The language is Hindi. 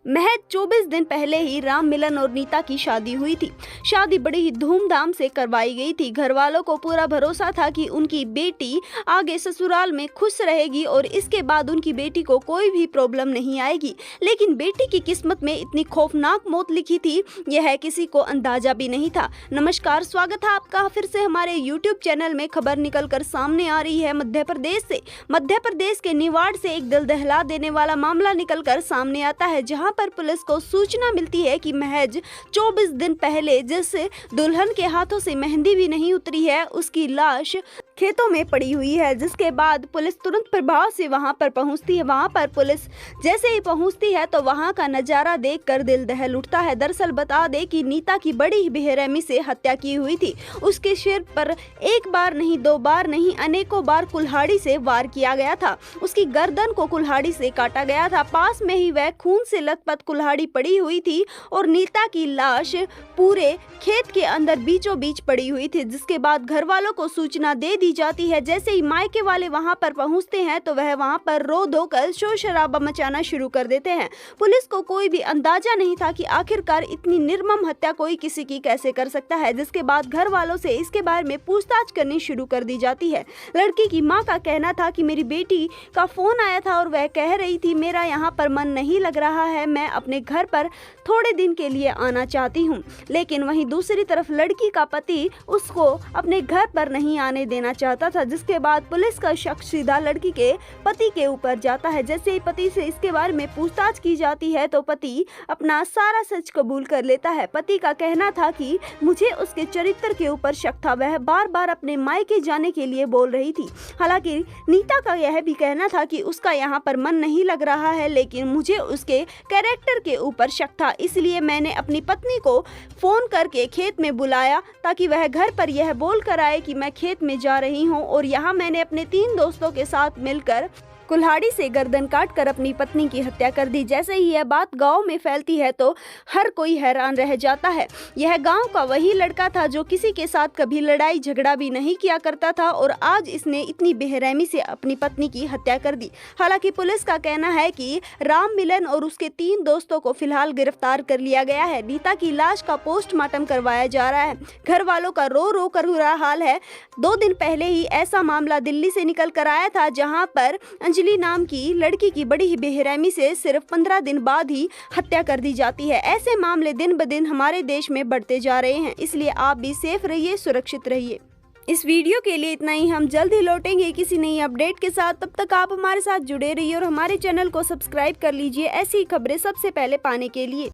महज 24 दिन पहले ही राम मिलन और नीता की शादी हुई थी। शादी बड़ी ही धूमधाम से करवाई गई थी। घर वालों को पूरा भरोसा था कि उनकी बेटी आगे ससुराल में खुश रहेगी और इसके बाद उनकी बेटी को कोई भी प्रॉब्लम नहीं आएगी। लेकिन बेटी की किस्मत में इतनी खौफनाक मौत लिखी थी, यह किसी को अंदाजा भी नहीं था। नमस्कार, स्वागत है आपका फिर से हमारे YouTube चैनल में। खबर निकल कर सामने आ रही है मध्य प्रदेश से। मध्य प्रदेश के निवाड़ से एक दिल दहला देने वाला मामला निकल कर सामने आता है, जहां पर पुलिस को सूचना मिलती है कि महज 24 दिन पहले जिस दुल्हन के हाथों से मेहंदी भी नहीं उतरी है, उसकी लाश खेतों में पड़ी हुई है। जिसके बाद पुलिस तुरंत प्रभाव से वहां पर पहुंचती है। वहां पर पुलिस जैसे ही पहुंचती है तो वहां का नजारा देखकर दिल दहल उठता है। दरअसल बता दें कि नीता की बड़ी ही बेरहमी से हत्या की हुई थी। उसके सिर पर एक बार नहीं, दो बार नहीं, अनेकों बार कुल्हाड़ी से वार किया गया था। उसकी गर्दन को कुल्हाड़ी से काटा गया था। पास में ही वह खून से लथपथ कुल्हाड़ी पड़ी हुई थी और नीता की लाश पूरे खेत के अंदर बीचों बीच पड़ी हुई थी। जिसके बाद घर वालों को सूचना दे दी जाती है। जैसे ही मायके वाले वहां पर पहुंचते हैं तो वह वहां पर रो धोकर शोर शराबा मचाना शुरू कर देते हैं। पुलिस को कोई भी अंदाजा नहीं था कि आखिरकार इतनी निर्मम हत्या कोई किसी की कैसे कर सकता है। जिसके बाद घर वालों से इसके बारे में पूछताछ करनी शुरू कर दी जाती है। लड़की की मां का कहना था कि मेरी बेटी का फोन आया था और वह कह रही थी मेरा यहाँ पर मन नहीं लग रहा है, मैं अपने घर पर थोड़े दिन के लिए आना चाहती हूँ। लेकिन वहीं दूसरी तरफ लड़की का पति उसको अपने घर पर नहीं आने देना चाहता था। जिसके बाद पुलिस का शक सीधा लड़की के पति के ऊपर जाता है। जैसे ही पति से इसके बारे में पूछताछ की जाती है तो पति अपना सारा सच कबूल कर लेता है। पति का कहना था कि मुझे उसके चरित्र के ऊपर शक था, वह बार बार अपने मायके जाने के लिए बोल रही थी। हालांकि नीता का यह भी कहना था कि उसका यहाँ पर मन नहीं लग रहा है, लेकिन मुझे उसके कैरेक्टर के ऊपर शक था, इसलिए मैंने अपनी पत्नी को फोन करके खेत में बुलाया ताकि वह घर पर यह बोल कर आए कि मैं खेत में जा रही हूं और यहाँ मैंने अपने 3 दोस्तों के साथ मिलकर कुल्हाड़ी से गर्दन काटकर अपनी पत्नी की हत्या कर दी। जैसे ही यह बात गांव में फैलती है तो हर कोई हैरान रह जाता है। यह गांव का वही लड़का था जो किसी के साथ कभी लड़ाई झगड़ा भी नहीं किया करता था और आज इसने इतनी बेरहमी से अपनी पत्नी की हत्या कर दी। हालांकि पुलिस का कहना है कि राम मिलन और उसके 3 दोस्तों को फिलहाल गिरफ्तार कर लिया गया है। नीता की लाश का पोस्टमार्टम करवाया जा रहा है। घर वालों का रो रो कर बुरा हाल है। 2 दिन पहले ही ऐसा मामला दिल्ली से निकल कर आया था, जहाँ पर अंजलि नाम की लड़की की बड़ी ही बेरहमी से सिर्फ 15 दिन बाद ही हत्या कर दी जाती है। ऐसे मामले दिन ब दिन हमारे देश में बढ़ते जा रहे हैं, इसलिए आप भी सेफ रहिए, सुरक्षित रहिए। इस वीडियो के लिए इतना ही। हम जल्द ही लौटेंगे किसी नई अपडेट के साथ। तब तक आप हमारे साथ जुड़े रहिए और हमारे चैनल को सब्सक्राइब कर लीजिए ऐसी खबरें सबसे पहले पाने के लिए।